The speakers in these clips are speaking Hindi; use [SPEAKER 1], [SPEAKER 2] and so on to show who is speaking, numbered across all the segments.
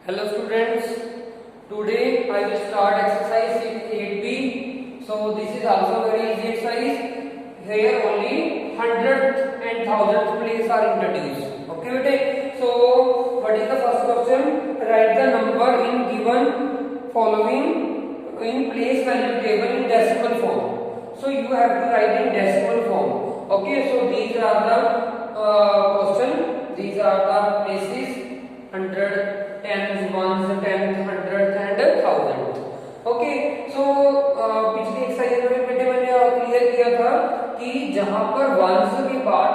[SPEAKER 1] Hello students, today I will start exercise 8b. So this is also very easy exercise. Here only hundredth and thousandth place are introduced. Okay bete. So what is the first question? Write the number in given following in place value table in decimal form. So you have to write in decimal form. Okay, so these are the question. These are the places: hundred, tens, ones, tenth, hundredth and thousand. Okay, so पिछली एक्सरसाइज में बेटे मैंने क्लियर किया था कि जहां पर वंस के बाद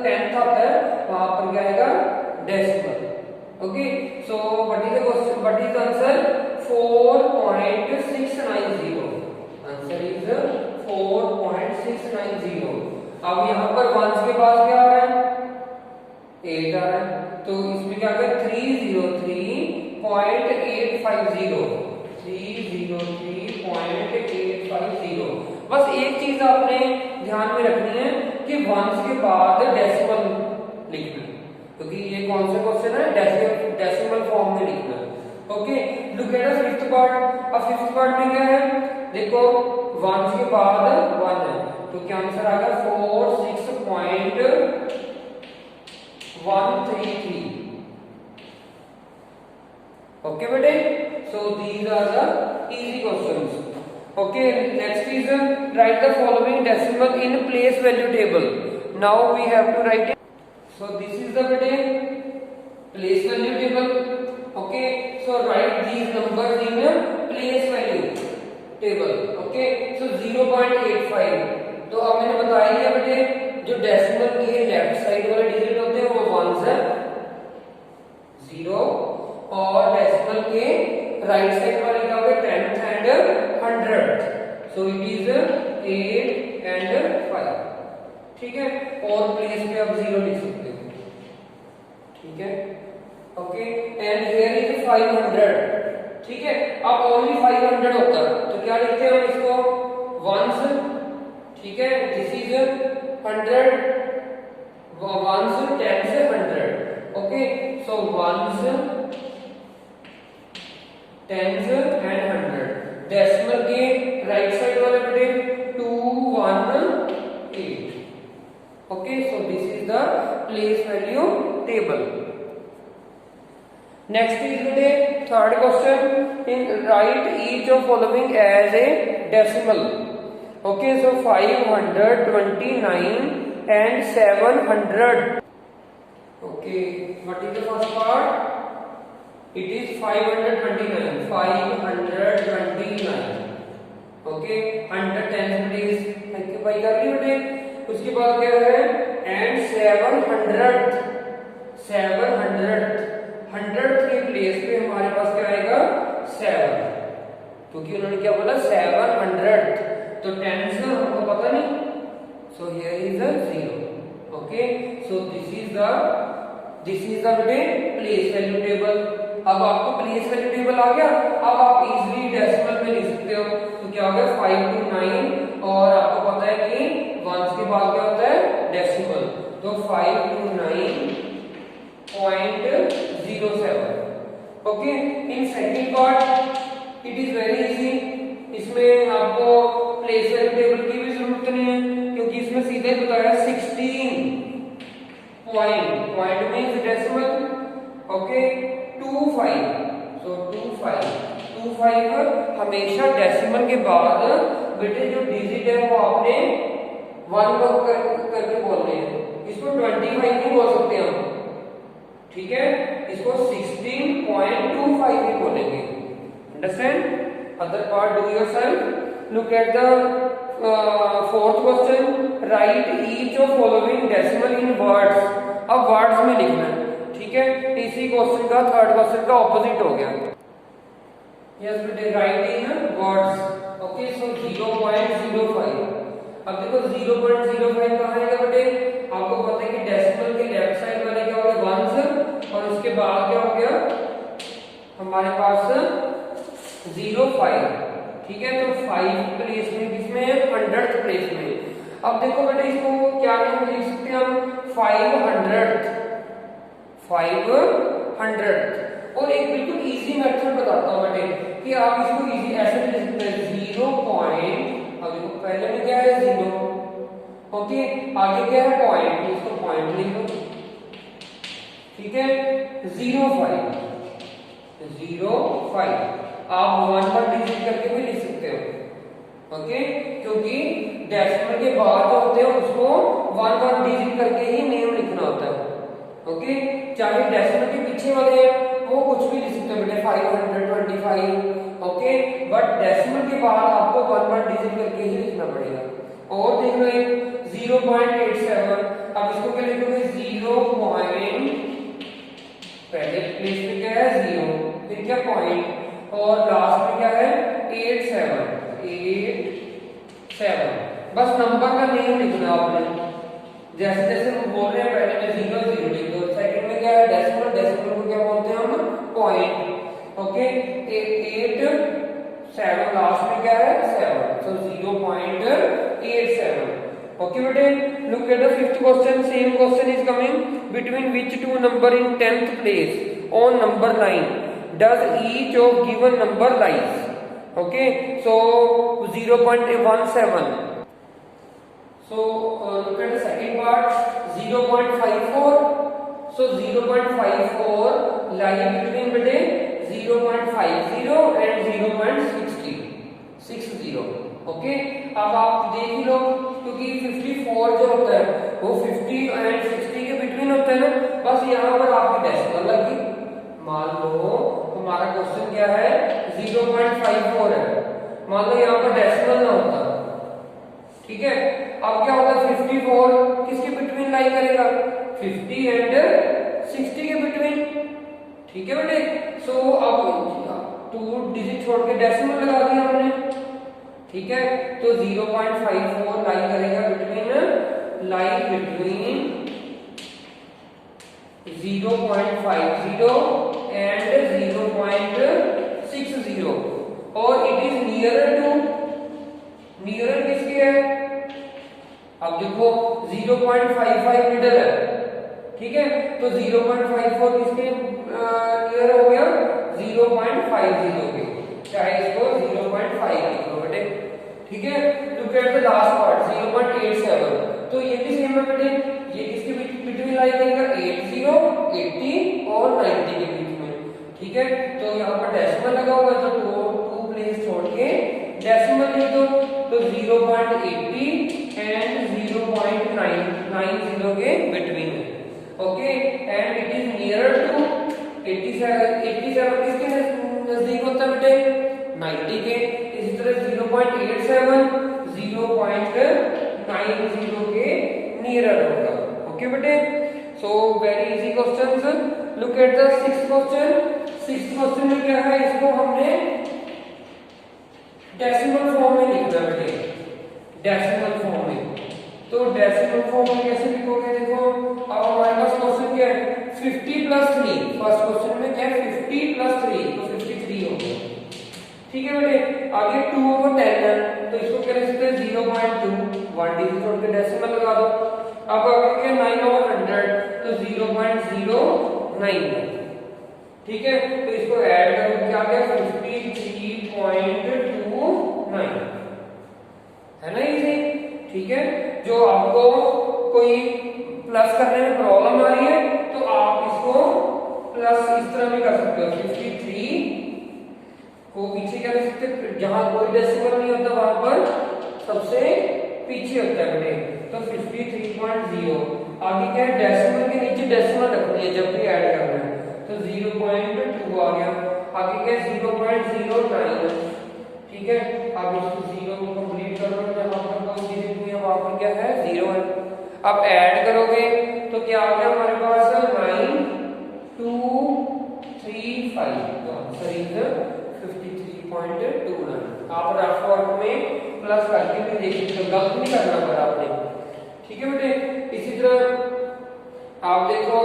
[SPEAKER 1] टेंथ आता है वहां पर क्या आएगा? Decimal. Okay, so what is the question? What is the answer? 4.690. Answer is 4.690. अब यहां पर वंस के पास क्या आ रहा है? 8 आ रहा है, तो इसमें क्या कर 303.850. 303.850. बस एक चीज आपने ध्यान में रखनी है कि वंस के बाद डेसिमल लिखना है, क्योंकि ये कौन सा क्वेश्चन है? डेसिमल फॉर्म में लिखना है. Okay, look at the fifth part. अब फिफ्थ पार्ट में क्या है? देखो, वंस के बाद 1 है, तो क्या आंसर आएगा? 46.133. Okay bete, so these are the easy questions. Okay, next is write the following decimal in place value table. Now we have to write it. So this is the bete place value table. Okay, so write these numbers in place value table. Okay, so 0.85. तो अब मैंने बताया दिया बेटे, जो डेसिमल के लेफ्ट साइड वाले डिजिट होते हैं वो वंस है 0, और डेसिमल के राइट साइड वाले क्या होंगे? Tenth and hundred. So it is 8 and 5. ठीक है, और प्लेस पे आप 0 लिख सकते हो. ठीक है, ओके. And here is 500. ठीक है, अब ओनली 500 होता है तो क्या लिखते हैं हम इसको? वंस. ठीक है, this is 100. Ones, tens, 100. Okay, so ones, tens and 100. Decimal के राइट साइड वाले बेटे 218. Okay, so this is the place value table. Next is बेटे third question. In write each of following as a decimal. Okay, so 529 and 700. Okay, what is the first part? It is 529. 529. Okay, 110 please. Occupy कर ली बेटे. उसके बाद क्या है? And 700. 100th के प्लेस पे हमारे पास क्या आएगा? 7, क्योंकि उन्होंने क्या बोला? 700th. तो टेंस हमको पता नहीं, so here is a 0. Okay, so this is the place value table. अब आपको प्लेस वैल्यू टेबल आ गया. अब आप इजीली डेसिमल में लिख सकते हो. तो क्या हो गया? 529, और आपको पता है कि वंस के बाद क्या होता है? डेसिमल. तो 529.07. Okay, in second part it is very easy. इसमें आपको प्लेस वैल्यू टेबल की भी जरूरत नहीं है, क्योंकि इसमें सीधे बताया 16 पॉइंट मींस डेसिमल. ओके, 25. सो 25 हमेशा डेसिमल के बाद बेटे जो डिजिट है वो आपने 1 करके बोलने हैं. इसको 25 नहीं बोल सकते हम. ठीक है, इसको 16.25 ही बोलेंगे. Understand? Other part do yourself. Look at the fourth question. Right each of following decimal in words. अब वर्ड्स में लिखना है. ठीक है, इसी क्वेश्चन का थर्ड क्वेश्चन का ऑपोजिट हो गया. यस बेटे, राइट इन वर्ड्स. ओके, सो 0.05. अब देखो 0.05 कहां आएगा बेटे? आपको पता है कि डेसिमल के लेफ्ट साइड वाले क्या हो गया? वंस, और उसके बाद क्या हो गया हमारे पास? 05. ठीक है, तो 5 प्लेस में किसमें है? 100th प्लेस में. अब देखो बेटे, इसको क्या लिख सकते हैं हम? 500th. और एक कि आप इसको इजी ऐसे भी लिख सकते हैं 0 पॉइंट, अब देखो पहले में क्या है 0, ओके, आगे क्या है पॉइंट, तो इसको पॉइंट लिख दो, ठीक है, 05 आप 1 डिजिट करके भी लिख सकते हो, ओके, क्योंकि डेसिमल के बाद जो होते हैं उसको 1 डिजिट करके ही नेम लिखना होता है, ओके, चाहे डेसिमल के पीछे वाले हैं वो कुछ भी लिख सकते हो बेटे 525, ओके, बट डेसिमल के बाद आपको 1 डिजिट करके ही लिखना पड़ेगा। और देख लो एक 0.87, अब इसको क्या लिखोगे 0 पॉइंट, पहले प्लेस पे क्या है 0, फिर क्या पॉइंट, और लास्ट में क्या है 87, बस नंबर का नेम लिखना आपने, जैसे जैसे हम बोल रहे हैं पहले में 0 लिख दो, सेकंड में क्या है डेसिमल, डेसिमल को क्या बोलते हैं हम पॉइंट, ओके, 87 लास्ट में क्या है 7, सो 0.87, okay बेटे, look at the fifth question, same question is coming, between which two number in 10th place on number line does each of given number lies, okay, so 0.17, so look at the second part 0.54, so 0.54 lie between bete 0.50 and 0.60, okay, अब आप देख लो क्योंकि 54 जो होता है वो 50 एंड 60 के बिटवीन होता है ना, बस यहाँ पर आपकी डेसिमल लग गई, मान लो हमारा क्वेश्चन क्या है 0.54 है, मान लो यहाँ पर डेसिमल ना होता, ठीक है, अब क्या होगा 54 किसके बिटवीन लाई करेगा 50 एंड 60 के बिटवीन, ठीक है बेटे, सो अब 2 डिजिट छोड़ के डेसिमल लगा दिया हमने, ठीक है, तो 0.54 लाई करेगा बिटवीन 0.50 एंड 0.60, और इट इज नियरर किसके है, अब देखो 0.55 मिडल है, ठीक है, तो 0.54 किसके नियर हो गया 0.50 के, चाहे इसको 0.5 लिख लो बेटे, ठीक है, look at the last part 0.87, तो ये भी सेम है बेटे, ये किसके बिटवीन लाई करेगा 80 और 90 के बीच में, ठीक है, तो यहाँ पर डेसिमल लगा हुआ है तो 2 प्लेस छोड़ के डेसिमल लिख दो, तो 0.80 एंड 0.990 के बिटवीन है, okay, and it is nearer to 87 किसके नजदीक होता है बेटे 90 के, इसी तरह 0.87 0.90 के नियरर होगा, ओके बेटे, so very easy questions, look at the sixth question में क्या है, इसको हमने डेसिमल फॉर्म में लिखना है बेटे, डेसिमल फॉर्म में, तो डेसिमल फॉर्म में कैसे लिखोगे, देखो अब हमारे पास क्वेश्चन क्या है 50 प्लस 3, फर्स्ट क्वेश्चन में क्या है 50 प्लस 3, तो 53 हो गया, ठीक है बेटे, आगे 2/10 है तो इसको क्या लिख सकते हैं 0.2, 1 डिजिट छोड़ के डेसिमल लगा दो, अब आगे क्या 9/100 तो 0.09, ठीक है, तो इसको ऐड करो क्या आ गया 53.29, है ना इजी, ठीक है, जो आपको कोई प्लस करने में प्रॉब्लम आ रही है तो आप इसको प्लस इस तरह भी कर सकते हो, 53 को पीछे क्या लिख सकते हैं, जहां कोई डेसिमल नहीं होता वहां पर सबसे पीछे होता है बेटे, तो 53.0, आगे क्या है डेसिमल के नीचे डेसिमल रखनी है जब भी ऐड करना है, तो 0.2 आ गया, आगे क्या है 0.09, ठीक है, अब इसको 0 को कंप्लीट करो, जहां पर कोई डिजिट नहीं है वहां पर क्या है 0 है, अब ऐड करोगे तो क्या आ गया हमारे पास 9235, तो आंसर इज 53.29, आप रफ वर्क में प्लस करके भी देख सकते हो, गलत नहीं करना पड़ा आपने, ठीक है बेटे, इसी तरह आप देखो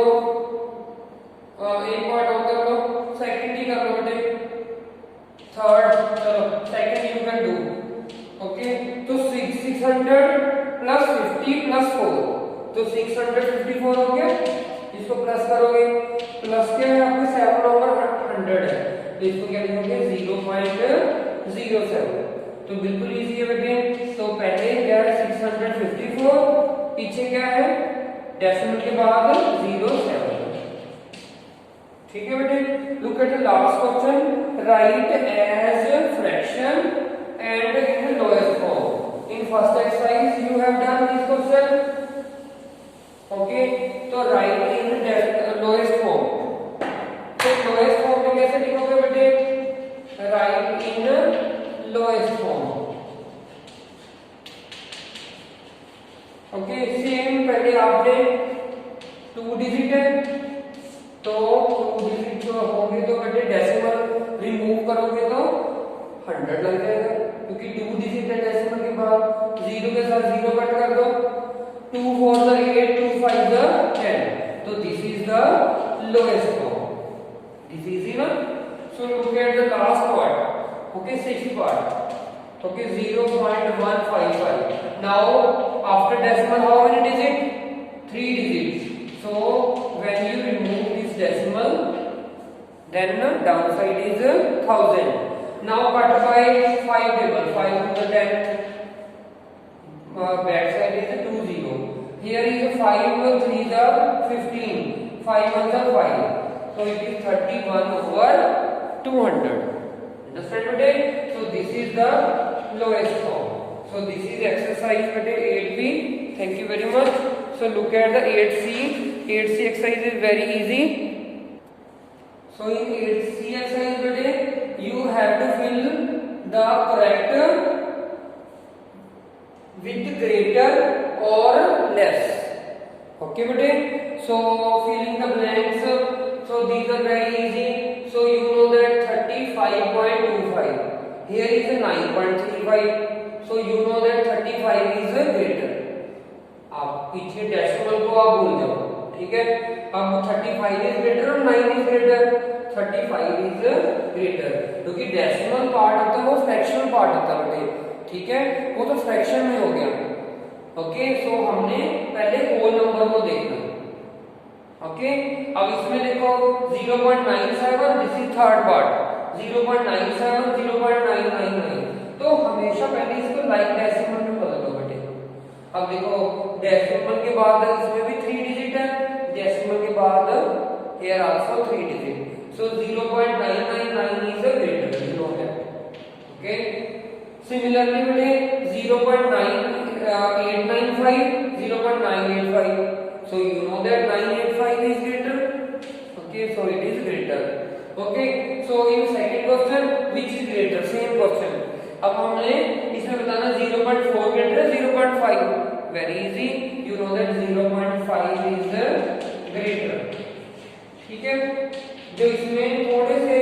[SPEAKER 1] एक पार्ट और कर लो, सेकंड ही कर लो बेटे, थर्ड, चलो second you can do, okay, तो 600 प्लस 50 प्लस 4, तो 654 हो गया, इसको प्लस करोगे, प्लस क्या है आपके 7/100 है, तो इसको क्या लिखोगे 0.7 607। तो बिल्कुल इजी है बेटे। तो पहले क्या है 654, पीछे क्या है डेसिमल के बाद 07। ठीक है बेटे। Look at the last question, write as fraction and in lowest form. In first exercise you have done this question. Okay, तो राइट इन लोएस्ट फॉर्म। तो लोएस्ट फॉर्म में कैसे लिखोगे बेटे? Write in lowest form. Okay, same पहले आपने 2 डिजिट है, तो 2 डिजिट जो होंगे तो बेटे डेसिमल रिमूव करोगे तो 100 लग जाएगा, क्योंकि 2 डिजिट है डेसिमल के बाद। 0 के साथ 0 कट कर दो। 2 4 the 8, 2 5 the 10. So this is the lowest form. This is easy, na? So look at the last part. Okay, 6th part. Okay, 0.155. Now after decimal, how many digits? 3 digits. So when you remove this decimal, then downside is 1000. Now cut by 5 table. 5 to the 10. Back side is 20. Here is 5 3 the 15. 5 1 the 5. So it is 31 over 200. Understand beटे? So this is the lowest form. So this is exercise beटे 8B. Thank you very much. So look at the 8C. 8C exercise is very easy. So in 8C exercise beटे you have to fill the correct with greater or less. Okay बेटे? So filling the blanks. So these are very easy. So you know that 35.25. Here is a 9.35. So you know that 35 is a greater. आप पीछे डेसिमल को आप भूल जाओ, ठीक है? अब 35 is greater और 9 is greater. 35 is greater, क्योंकि डेसिमल पार्ट होता है वो फ्रैक्शनल पार्ट होता है बेटे, ठीक है? वो तो फ्रैक्शन में हो गया। ओके, सो हमने पहले होल नंबर को देखना। ओके, अब इसमें देखो 0.97, दिस इज थर्ड पार्ट। 0.97, 0.999। तो हमेशा पहले इसको लाइक डेसिमल में बदलो बेटे। अब देखो डेसिमल के बाद इसमें भी 3 डिजिट है, डेसिमल के बाद here also 3 digit. So 0.999 is a greater, you know that. Okay, similarly बेटे 0.9895, 0.985. So you know that 985 is greater. Okay, so it is greater. Okay, so in second question, which is greater? Same question. अब हमने इसमें बताना 0.4 greater, 0.5. Very easy. You know that 0.5 is greater. ठीक है? जो इसमें थोड़े से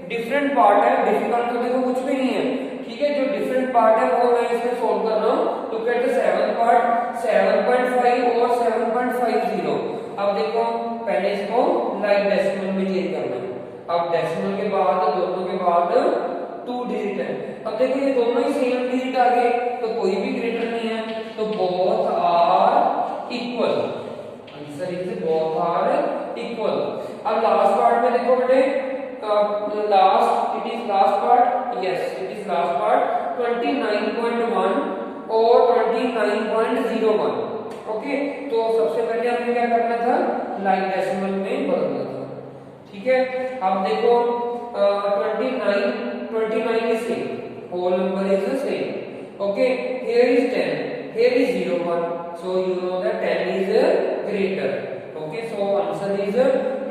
[SPEAKER 1] डिफरेंट पार्ट है, डिफिकल्ट तो देखो कुछ भी नहीं है, ठीक है? जो डिफरेंट पार्ट है वो मैं इसमें सोल्व कर रहा हूँ। तो कहते हैं 7 पार्ट 7.5 और 7.50। अब देखो पहले इसको लाइक डेसिमल में चेंज करना है। अब डेसिमल के बाद दोनों के बाद 2 डिजिट है। अब देखो ये दोनों ही सेम डिजिट आ गए, तो कोई भी ग्रेटर नहीं है, तो both are equal. Answer is both are equal. अब लास्ट पार्ट में देखो बेटे, last it is last part, yes it is last part 29.1 और 29.01। ओके, तो सबसे पहले हमें क्या करना था? लाइक डेसिमल में बदलना था, ठीक है? अब देखो 29 is same, whole number is the same. Okay, here is 10, here is 01, so you know that 10 is greater. Okay, so answer is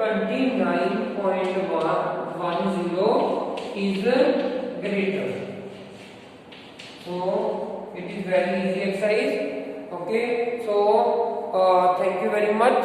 [SPEAKER 1] 29.10 is greater. So it is very easy exercise. Okay, so thank you very much.